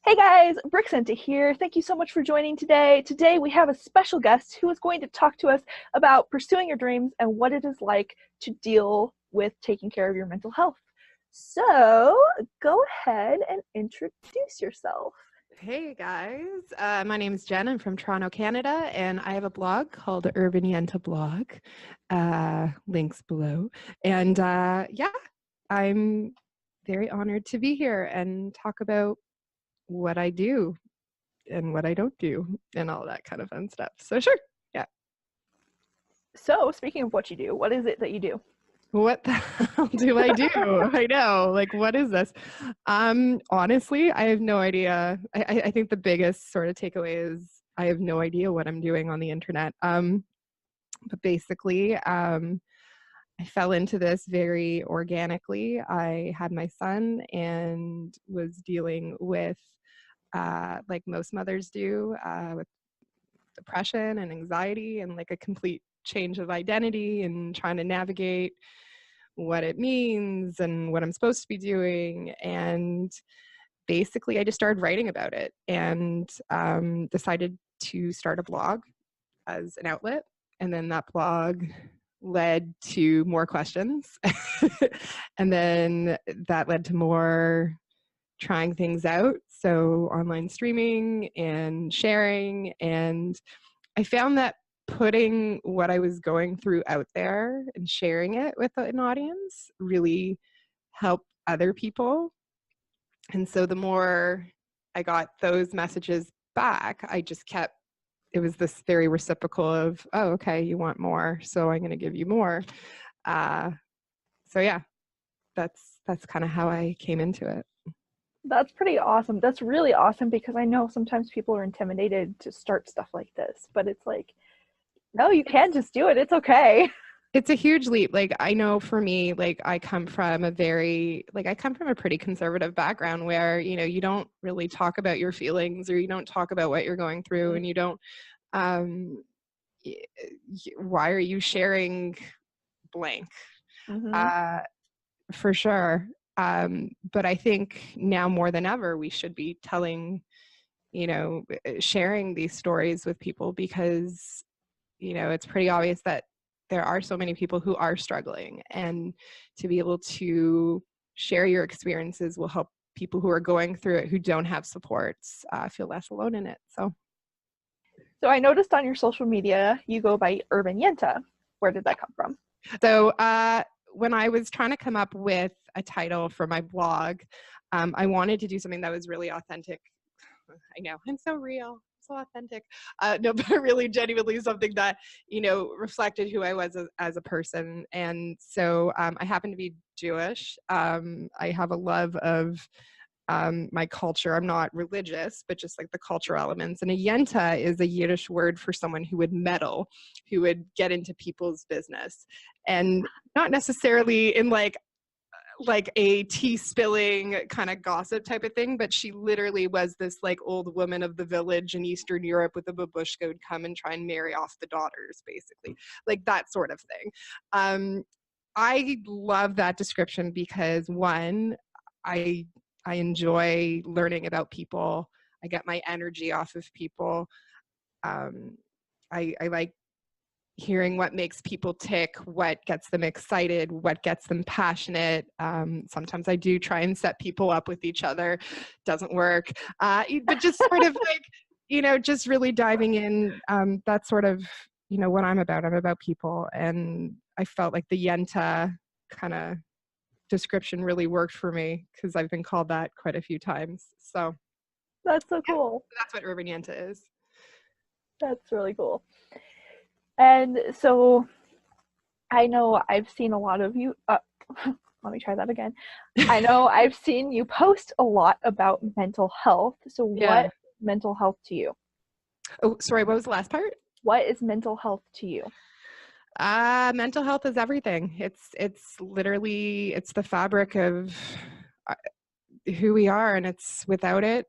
Hey guys, Brixenta here. Thank you so much for joining today. Today we have a special guest who is going to talk to us about pursuing your dreams and what it is like to deal with taking care of your mental health. So go ahead and introduce yourself. Hey guys, my name is Jen. I'm from Toronto, Canada, and I have a blog called UrbanYenta blog. Links below. And yeah, I'm very honored to be here and talk about what I do and what I don't do and all that kind of fun stuff. So sure, yeah. So speaking of what you do, what is it that you do? What the hell do I do? I know, like, what is this? Honestly, I have no idea. I think the biggest sort of takeaway is I have no idea what I'm doing on the internet. But basically, I fell into this very organically. I had my son and was dealing with, like most mothers do, with depression and anxiety and like a complete change of identity and trying to navigate what it means and what I'm supposed to be doing. And basically, I just started writing about it and decided to start a blog as an outlet. And then that blog led to more questions. And then that led to more trying things out. So online streaming and sharing. And I found that putting what I was going through out there and sharing it with an audience really helped other people. And so the more I got those messages back, I just kept, it was this very reciprocal of, oh, okay, you want more, so I'm going to give you more. So yeah, that's kind of how I came into it. That's pretty awesome. That's really awesome because I know sometimes people are intimidated to start stuff like this, but it's like, no, you can just do it. It's okay. It's a huge leap. Like, I know for me, like I come from a pretty conservative background where, you don't really talk about your feelings or you don't talk about what you're going through and you don't, why are you sharing blank? Mm-hmm. For sure. But I think now more than ever, we should be telling, sharing these stories with people because, it's pretty obvious that there are so many people who are struggling, and to be able to share your experiences will help people who are going through it who don't have supports feel less alone in it. So I noticed on your social media you go by UrbanYenta. Where did that come from? So when I was trying to come up with a title for my blog, I wanted to do something that was really authentic. I know, I'm so real, so authentic. No, but really genuinely something that, reflected who I was as a person. And so I happen to be Jewish. I have a love of my culture. I'm not religious, but just like the cultural elements. And a yenta is a Yiddish word for someone who would meddle, who would get into people's business, and not necessarily in like a tea spilling kind of gossip type of thing, but she literally was this like old woman of the village in Eastern Europe with a babushka would come and try and marry off the daughters, basically, like that sort of thing. I love that description because one, I I enjoy learning about people. I get my energy off of people. Um, I like hearing what makes people tick, what gets them excited, what gets them passionate. Sometimes I do try and set people up with each other. Doesn't work. But just sort of like, just really diving in. That's sort of, what I'm about. I'm about people. And I felt like the Yenta kind of description really worked for me because I've been called that quite a few times. So That's so yeah, cool. that's what UrbanYenta is. That's really cool. And so I know I've seen a lot of you. Let me try that again. I know I've seen you post a lot about mental health. So, what Yeah. is mental health to you? Oh, sorry, what was the last part? What is mental health to you? Mental health is everything. It's literally, it's the fabric of uh, who we are, and it's without it,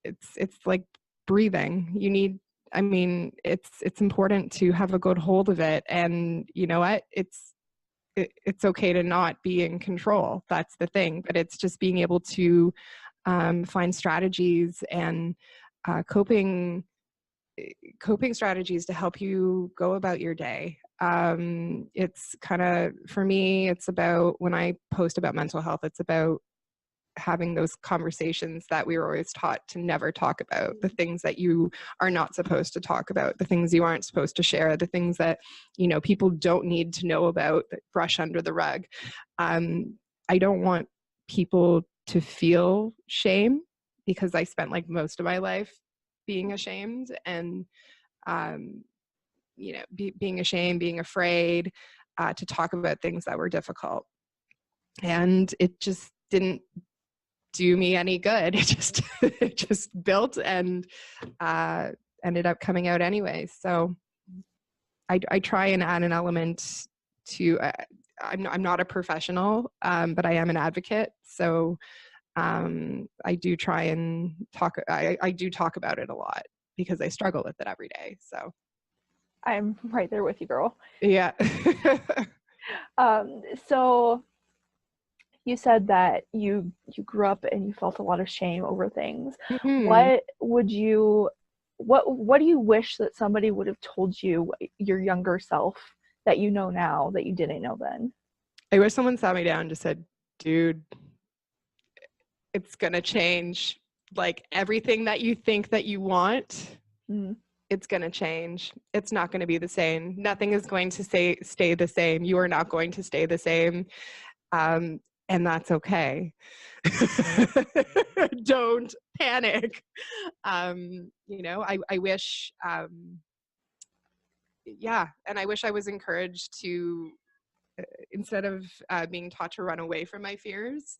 it's like breathing. You need, I mean, it's important to have a good hold of it, and you know what? It's okay to not be in control. That's the thing, but it's just being able to find strategies and coping strategies to help you go about your day. It's kind of, for me, it's about, when I post about mental health, it's about having those conversations that we were always taught to never talk about, the things that you are not supposed to talk about, the things you aren't supposed to share, the things that, you know, people don't need to know about, that brush under the rug. I don't want people to feel shame, because I spent like most of my life being ashamed, and you know, being ashamed, being afraid to talk about things that were difficult, and it just didn't do me any good. It just built and ended up coming out anyway. So I try and add an element to. I'm not a professional, but I am an advocate. So I do try and talk. I do talk about it a lot because I struggle with it every day. So I'm right there with you, girl. yeah. So you said that you grew up and you felt a lot of shame over things. Mm-hmm. What do you wish that somebody would have told you, your younger self, that you know now that you didn't know then? I wish someone sat me down and just said, dude, it's gonna change. Like, everything that you think that you want, it's gonna change. It's not gonna be the same. Nothing is going to stay the same. You are not going to stay the same. And that's okay. Don't panic. You know, I wish, yeah, and I wish I was encouraged to, instead of being taught to run away from my fears,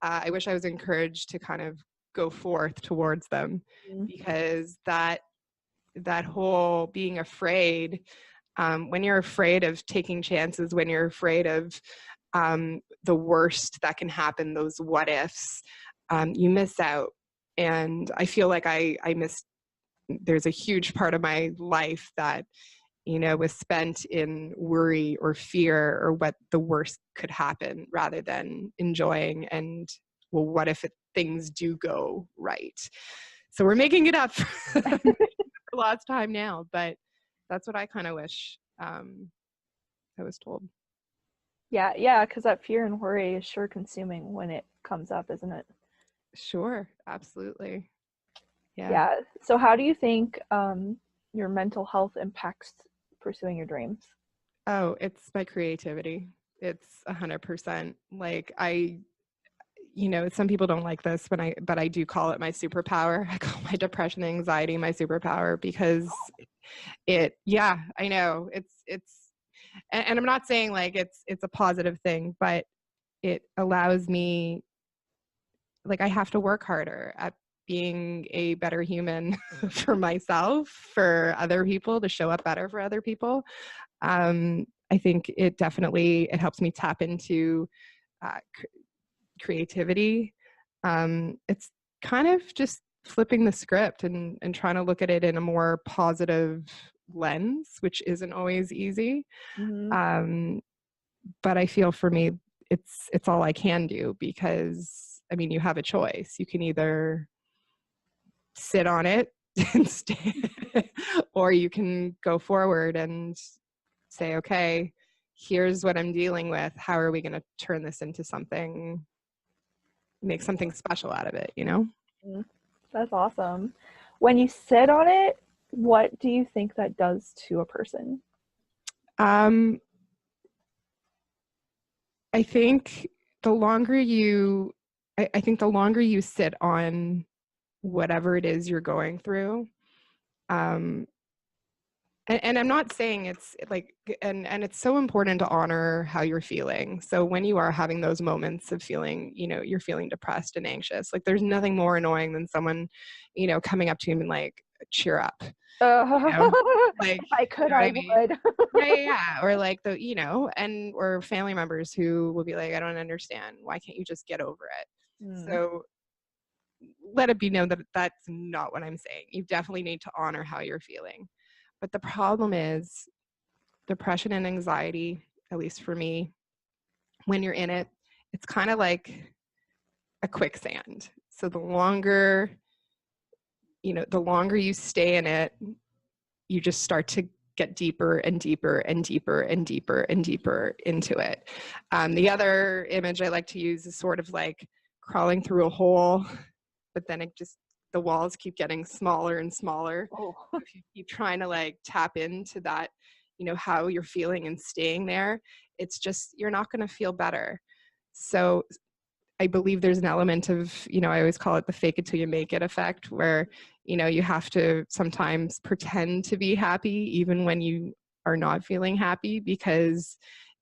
I wish I was encouraged to kind of go forth towards them, because that whole being afraid, when you're afraid of taking chances, when you're afraid of the worst that can happen, those what ifs, you miss out. And I feel like I missed, there's a huge part of my life that, you know, was spent in worry or fear or what the worst could happen, rather than enjoying and, well, what if things do go right? So we're making it up for lots of time now, but that's what I kind of wish I was told. Yeah, because that fear and worry is sure consuming when it comes up, isn't it? Sure, absolutely. Yeah. So how do you think your mental health impacts pursuing your dreams? Oh, it's my creativity. It's 100%. Like, you know, some people don't like this but I do call it my superpower. I call my depression and anxiety my superpower, because yeah, I know and I'm not saying like it's a positive thing, but it allows me, like, I have to work harder at being a better human for myself, for other people, to show up better for other people. I think it helps me tap into creativity. It's kind of just flipping the script and trying to look at it in a more positive lens, which isn't always easy. But I feel, for me, it's all I can do, because I mean, you have a choice. You can either sit on it and stay, or you can go forward and say, okay, here's what I'm dealing with. How are we going to turn this into something, make something special out of it, you know? That's awesome. When you sit on it, what do you think that does to a person? I think the longer you sit on whatever it is you're going through, and I'm not saying it's like, and it's so important to honor how you're feeling. So when you are having those moments of feeling, you know, you're feeling depressed and anxious, like, there's nothing more annoying than someone, you know, coming up to you and like, cheer up. You know? Like, if I could, you know I mean? would. Yeah. Or like you know, and or family members who will be like, I don't understand. Why can't you just get over it? So let it be known that that's not what I'm saying. You definitely need to honor how you're feeling. But the problem is, depression and anxiety, at least for me, when you're in it, it's kind of like a quicksand. So the longer you stay in it, you just start to get deeper and deeper and deeper and deeper and deeper into it. The other image I like to use is sort of like crawling through a hole, but then the walls keep getting smaller and smaller. Oh. If you keep trying to like tap into that, how you're feeling and staying there, it's just, you're not going to feel better. So I believe there's an element of, I always call it the fake it till you make it effect, where, you have to sometimes pretend to be happy even when you are not feeling happy, because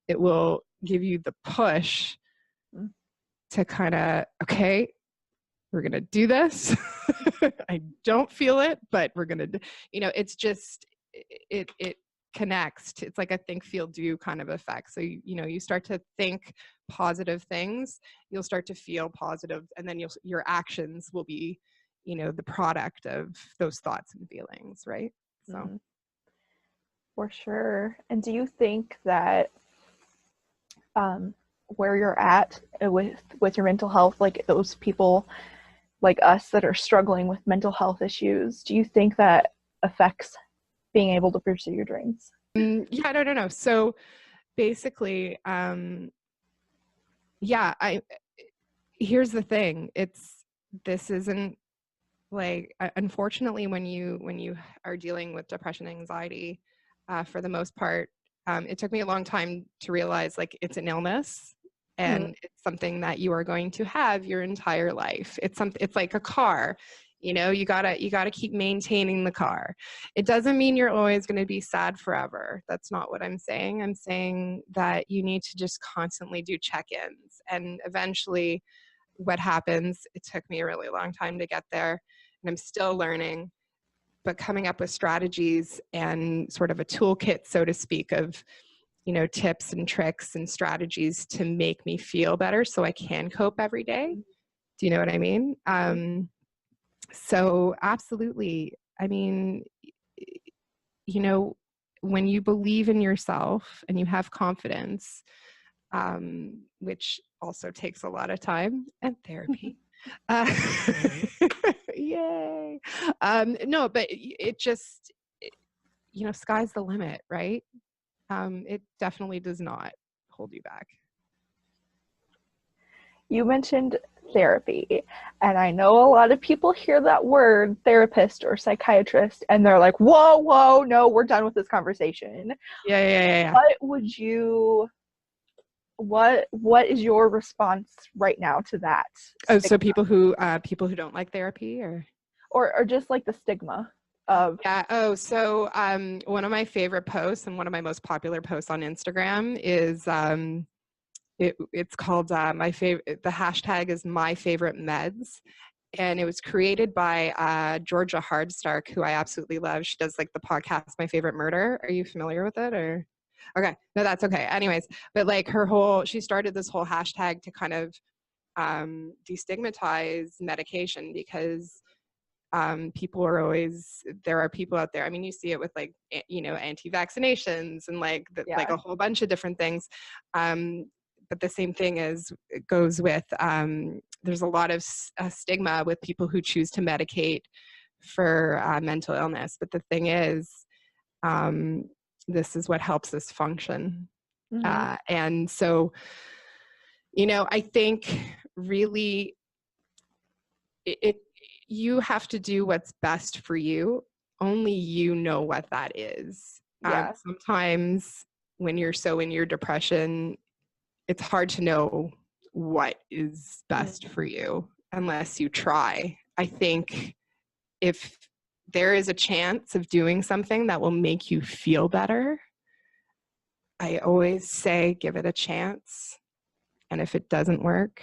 it will give you the push to kind of, okay, we're going to do this. I don't feel it, but we're going to, it's just, it connects to, it's like a think, feel, do kind of effect. So, you start to think positive things, you'll start to feel positive, and then your actions will be, the product of those thoughts and feelings, right? So. For sure. And do you think that where you're at with your mental health, like those people like us that are struggling with mental health issues, do you think that affects being able to pursue your dreams? Yeah, no. So basically, here's the thing. This isn't like, unfortunately, when you are dealing with depression and anxiety, for the most part, it took me a long time to realize like it's an illness, and it's something that you are going to have your entire life. It's like a car. You gotta keep maintaining the car. It doesn't mean you're always going to be sad forever. That's not what I'm saying. I'm saying that you need to just constantly do check-ins, and eventually what happens, it took me a really long time to get there, and I'm still learning, but coming up with strategies and sort of a toolkit, so to speak, of tips and tricks and strategies to make me feel better so I can cope every day. Do you know what I mean? So absolutely. I mean, when you believe in yourself and you have confidence, which also takes a lot of time and therapy. Yay. No, but it just, sky's the limit, right? It definitely does not hold you back. You mentioned therapy, and I know a lot of people hear that word therapist or psychiatrist and they're like, whoa, no, we're done with this conversation. Yeah. What is your response right now to that stigma? So people who don't like therapy, or just like the stigma of so one of my favorite posts and one of my most popular posts on Instagram is it's called the hashtag is my favorite meds, and it was created by Georgia Hardstark, who I absolutely love. She does like the podcast My Favorite Murder. Are you familiar with it? Or okay, no, that's okay. Anyways, but like she started this whole hashtag to kind of destigmatize medication, because there are people out there. I mean, you see it with like, anti-vaccinations and like like a whole bunch of different things. But the same thing it goes with, there's a lot of stigma with people who choose to medicate for mental illness. But the thing is, this is what helps us function. And so, I think really you have to do what's best for you. Only you know what that is. Sometimes when you're so in your depression, it's hard to know what is best for you unless you try. I think if there is a chance of doing something that will make you feel better, I always say give it a chance. And if it doesn't work,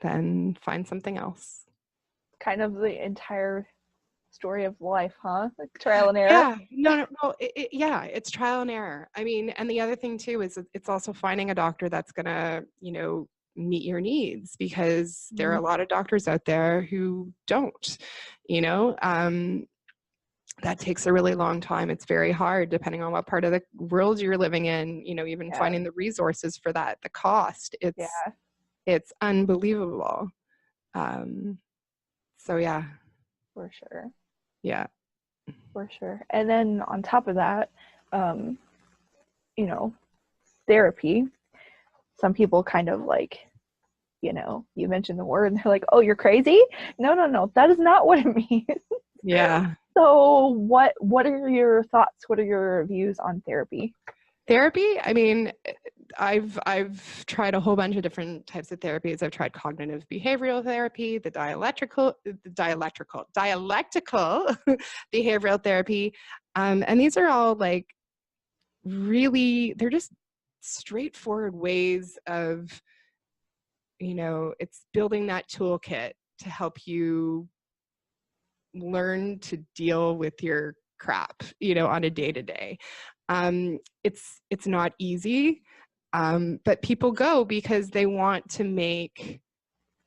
then find something else. Kind of the entire story of life, huh? Like trial and error. Yeah, no, it's trial and error. I mean, and the other thing too is it's also finding a doctor that's gonna, meet your needs, because there are a lot of doctors out there who don't, that takes a really long time. It's very hard depending on what part of the world you're living in, even finding the resources for that, the cost, it's unbelievable. So yeah. For sure. Yeah. For sure. And then on top of that, you know, therapy, some people kind of like, you mentioned the word and they're like, oh, you're crazy? No, no, no, that is not what it means. Yeah. So what are your thoughts? What are your views on therapy? Therapy, I mean, I've tried a whole bunch of different types of therapies. I've tried cognitive behavioral therapy, the dialectical behavioral therapy. And these are all like really, they're just straightforward ways of, it's building that toolkit to help you learn to deal with your crap, on a day-to-day. It's not easy, but people go because they want to make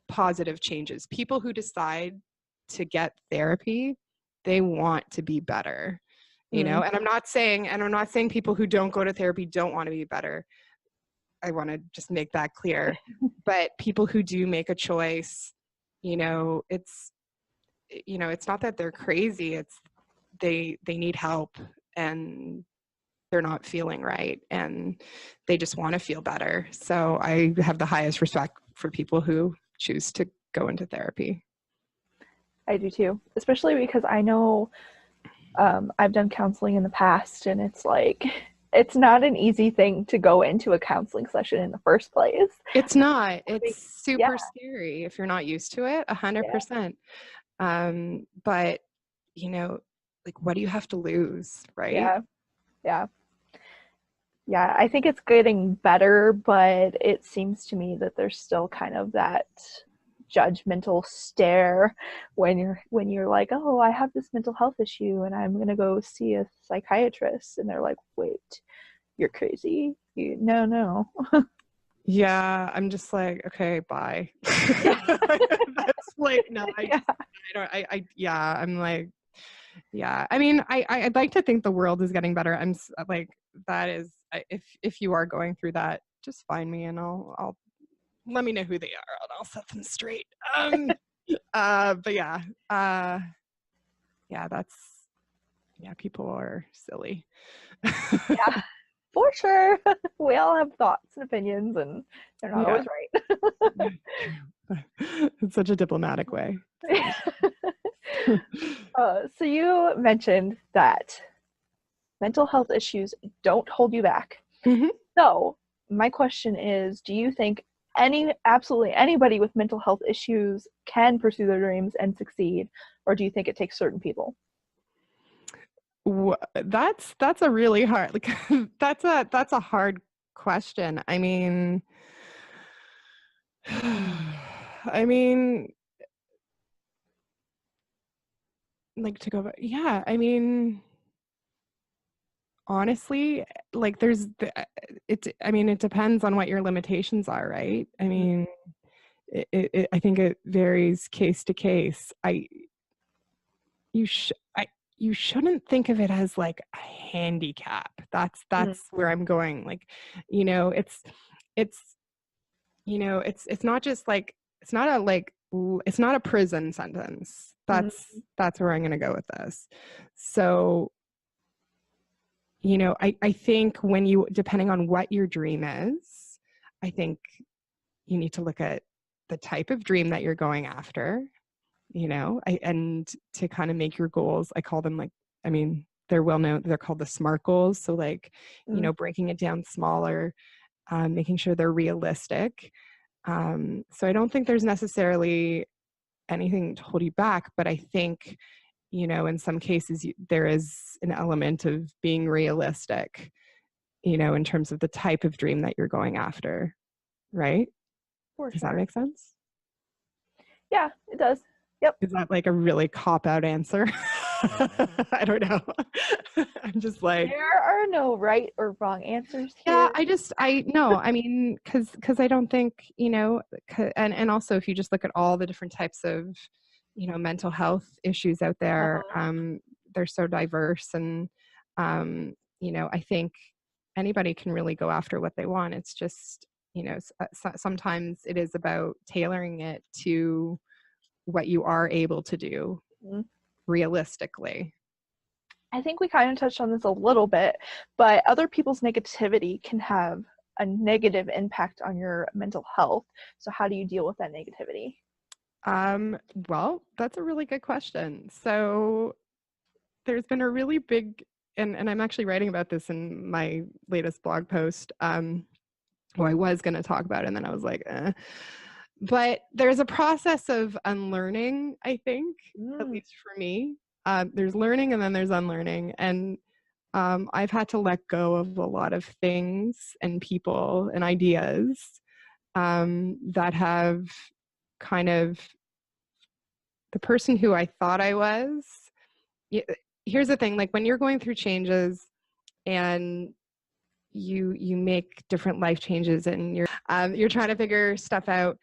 positive changes. People who decide to get therapy, they want to be better, Mm. and I'm not saying people who don't go to therapy don't want to be better. I want to just make that clear. But people who do make a choice, it's not that they're crazy, it's they need help, and they're not feeling right, and they just want to feel better. So I have the highest respect for people who choose to go into therapy. I do too, especially because I know I've done counseling in the past, and it's like it's not an easy thing to go into a counseling session in the first place. It's not. It's Yeah, super scary if you're not used to it, yeah, 100%. But, like, what do you have to lose, right? yeah, yeah. Yeah, I think it's getting better, but it seems to me that there's still kind of that judgmental stare when you're like, "Oh, I have this mental health issue and I'm going to go see a psychiatrist." And they're like, "Wait, you're crazy. No, no." Yeah, I'm just like, okay, bye. Yeah. That's like, no, Yeah. yeah, I'm like, yeah. I mean, I'd like to think the world is getting better. Like, that is, if you are going through that, just find me and I'll let me know who they are and I'll set them straight. But yeah, yeah, people are silly. Yeah. For sure. We all have thoughts and opinions, and they're not Yeah, always right. it's such a diplomatic way. So you mentioned that mental health issues don't hold you back. Mhm. So my question is, do you think absolutely anybody with mental health issues can pursue their dreams and succeed, or do you think it takes certain people? That's a really hard, like, that's a hard question. I mean, I mean, like, to go back, yeah, I mean, honestly, like, I mean, it depends on what your limitations are, right? I mean, I think it varies case to case. You sh I you shouldn't think of it as like a handicap. Mm-hmm. That's where I'm going. Like, you know, it's it's not just like, it's not a like it's not a prison sentence. That's where I'm gonna go with this. So, I think when you, depending on what your dream is, I think you need to look at the type of dream that you're going after, and to kind of make your goals, I call them, like, I mean, they're well known, they're called the SMART goals. So, like, Mm-hmm. breaking it down smaller, making sure they're realistic. So I don't think there's necessarily anything to hold you back, but I think, in some cases there is an element of being realistic, in terms of the type of dream that you're going after, right? For Does that sure. make sense? Yeah, it does. Yep. Is that like a really cop-out answer? I don't know. I'm just like, There are no right or wrong answers yeah, here. I no, I mean, because I don't think, and also, if you just look at all the different types of, mental health issues out there, Uh-huh. they're so diverse, and, I think anybody can really go after what they want. It's just, sometimes it is about tailoring it to what you are able to do Mhm. realistically. I think we kind of touched on this a little bit, but other people's negativity can have a negative impact on your mental health. So how do you deal with that negativity? Well, that's a really good question. So there's been a really big, and I'm actually writing about this in my latest blog post. Well, I was going to talk about it, and then I was like, eh. But there's a process of unlearning, I think, at Mm. least for me. There's learning and then there's unlearning. And I've had to let go of a lot of things and people and ideas that have kind of the person who I thought I was. Here's the thing, like when you're going through changes and you make different life changes and you're trying to figure stuff out.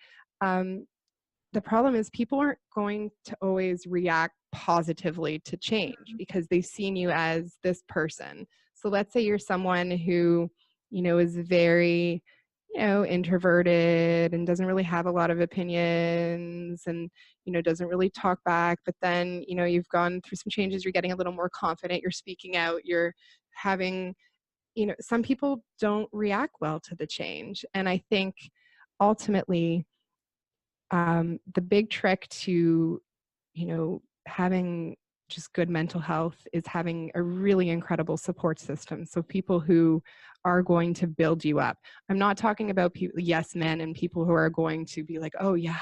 The problem is people aren't going to always react positively to change because they've seen you as this person. So let's say you're someone who, is very, introverted and doesn't really have a lot of opinions and, doesn't really talk back. But then, you've gone through some changes, you're getting a little more confident, you're speaking out, you're having, some people don't react well to the change. And I think ultimately, the big trick to, having just good mental health is having a really incredible support system. So people who are going to build you up. I'm not talking about people, yes men, and people who are going to be like, oh yeah,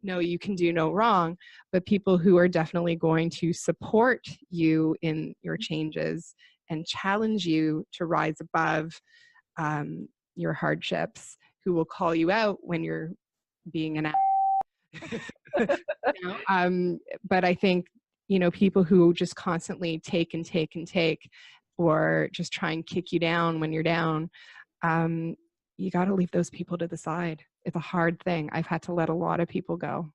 no, you can do no wrong, but people who are definitely going to support you in your changes and challenge you to rise above your hardships, who will call you out when you're being an but I think, people who just constantly take and take and take, or just try and kick you down when you're down, you got to leave those people to the side. It's a hard thing. I've had to let a lot of people go.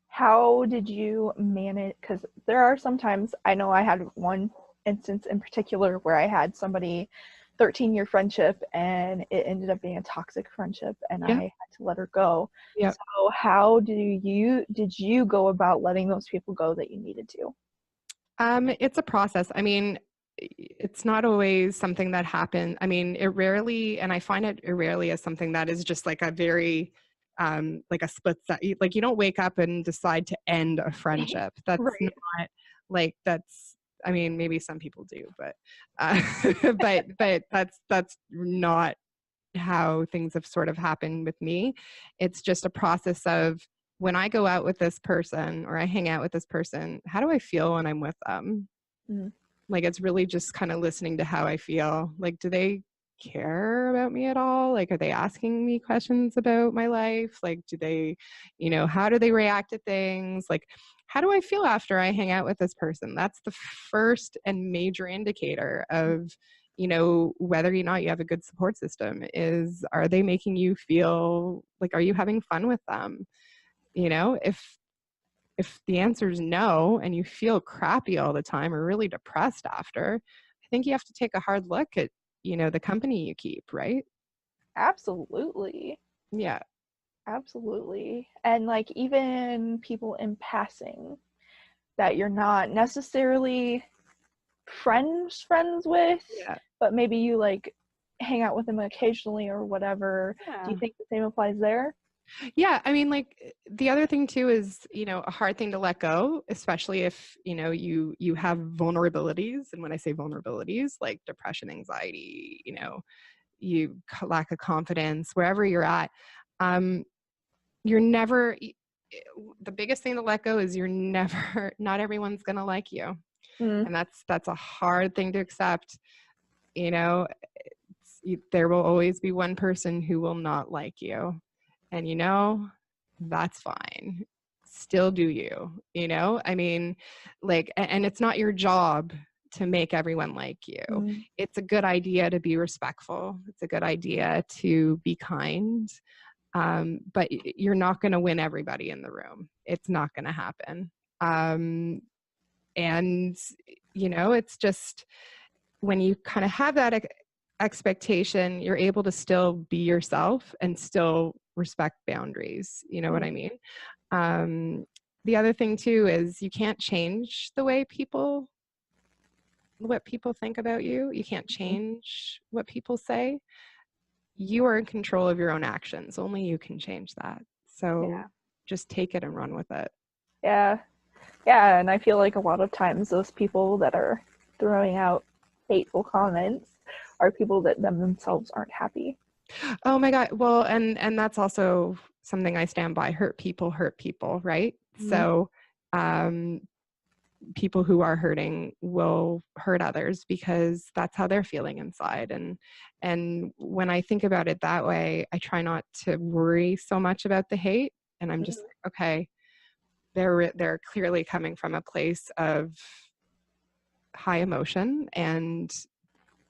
How did you manage? Because there are sometimes, I know I had one instance in particular where I had somebody 13-year friendship and it ended up being a toxic friendship and Yeah. I had to let her go. Yeah. So how did you go about letting those people go that you needed to? It's a process. I mean, it's not always something that happens. I mean, it rarely, and I find it rarely as something that is just like a very, like a split set. Like you don't wake up and decide to end a friendship. That's Right. not like that's. I mean, maybe some people do, but, but that's not how things have sort of happened with me. It's just a process of when I go out with this person or I hang out with this person, how do I feel when I'm with them? Mm. Like, it's really just kind of listening to how I feel. Like, do they care about me at all? Like, are they asking me questions about my life? Like, do they, how do they react to things? Like, how do I feel after I hang out with this person? That's the first and major indicator of, whether or not you have a good support system is, are they making you feel like, are you having fun with them? If the answer is no and you feel crappy all the time or really depressed after, I think you have to take a hard look at, the company you keep, right? Absolutely. Yeah. Absolutely. And like even people in passing that you're not necessarily friends with, Yeah. but maybe you like hang out with them occasionally or whatever. Do Yeah. you think the same applies there? Yeah. I mean, like the other thing too is, a hard thing to let go, especially if, you have vulnerabilities. And when I say vulnerabilities, like depression, anxiety, you lack of confidence, wherever you're at, you're never, the biggest thing to let go is you're never, not everyone's going to like you. Mm. And that's a hard thing to accept. There will always be one person who will not like you, and that's fine. Still do you. I mean, like, and it's not your job to make everyone like you. Mm. It's a good idea to be respectful. It's a good idea to be kind, but you're not going to win everybody in the room. It's not going to happen. And it's just when you kind of have that expectation, you're able to still be yourself and still respect boundaries. You know what Mm. I mean? the other thing too is you can't change the way what people think about you. You can't change what people say. You are in control of your own actions. Only you can change that. So just take it and run with it. Yeah. Yeah, and I feel like a lot of times those people that are throwing out hateful comments are people that themselves aren't happy. Oh my God. Well, and that's also something I stand by. Hurt people, right? Mm-hmm. So people who are hurting will hurt others because that's how they're feeling inside. And when I think about it that way, I try not to worry so much about the hate. And I'm just like, okay, they're clearly coming from a place of high emotion, and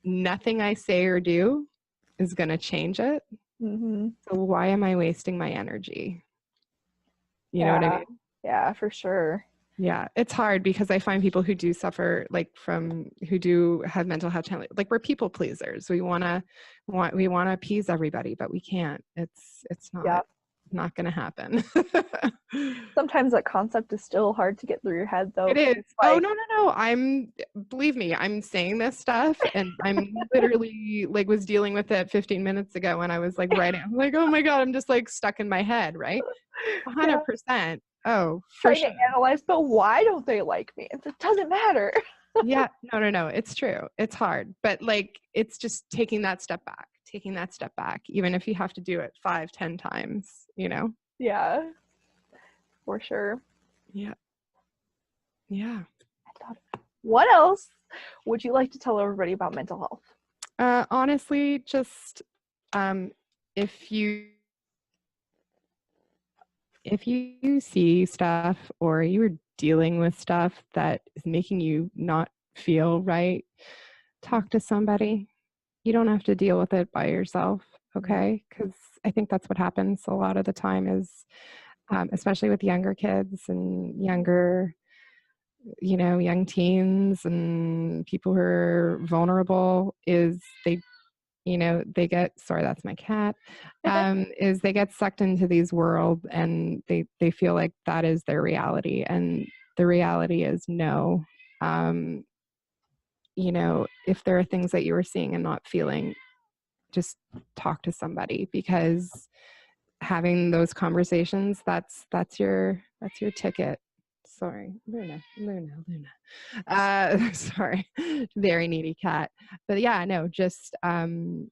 nothing I say or do is going to change it. Mm-hmm. So why am I wasting my energy? You know what I mean? Yeah, for sure. Yeah, it's hard because I find people who do suffer, like who do have mental health challenges, like we're people pleasers. We want to appease everybody, but we can't. It's not going to happen. Sometimes that concept is still hard to get through your head, though. It is. Oh, no. Believe me, I'm saying this stuff, and I'm literally like was dealing with it 15 minutes ago when I was like writing. I'm like, oh my God, I'm just like stuck in my head, right? 100%. Oh, for trying to analyze, but why don't they like me? It doesn't matter. Yeah, no. It's true. It's hard, but like, it's just taking that step back, even if you have to do it 5-10 times, you know? Yeah, for sure. Yeah. What else would you like to tell everybody about mental health? Honestly, just if you see stuff or you are dealing with stuff that is making you not feel right, talk to somebody. You don't have to deal with it by yourself, okay? Because I think that's what happens a lot of the time is, especially with younger kids and younger, young teens and people who are vulnerable, is they get, sorry, that's my cat, is they get sucked into these worlds and they feel like that is their reality. And the reality is no. If there are things that you are seeing and not feeling, just talk to somebody, because having those conversations, that's your ticket. Sorry, Luna. Sorry, very needy cat. But yeah, no, just find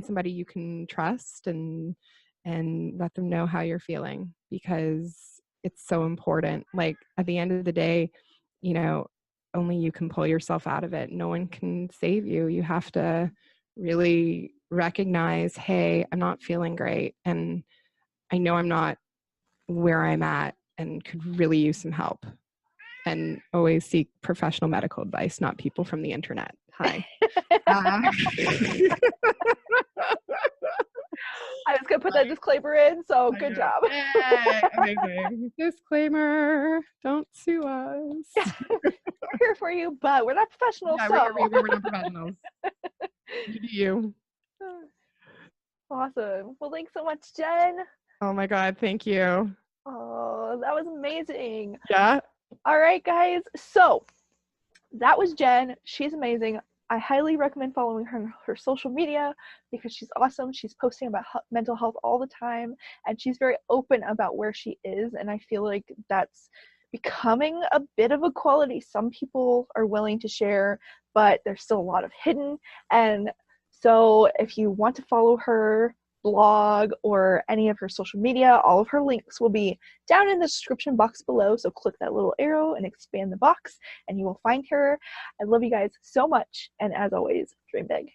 somebody you can trust and let them know how you're feeling, because it's so important. Like at the end of the day, only you can pull yourself out of it. No one can save you. You have to really recognize, hey, I'm not feeling great, and I know I'm not where I'm at and could really use some help. And always seek professional medical advice, not people from the internet. Hi. I was going to put that disclaimer in, so good job. Amazing. Disclaimer, don't sue us. We're here for you, but we're not professionals. Yeah, we're not professionals. You do you. Awesome. Well, thanks so much, Jen. Oh my God, thank you. Oh, that was amazing. Yeah. All right, guys. So that was Jen. She's amazing. I highly recommend following her social media because she's awesome. She's posting about mental health all the time, and she's very open about where she is. And I feel like that's becoming a bit of a quality. Some people are willing to share, but there's still a lot of hidden. And so if you want to follow her blog or any of her social media, all of her links will be down in the description box below. So click that little arrow and expand the box and you will find her. I love you guys so much. And as always, dream big.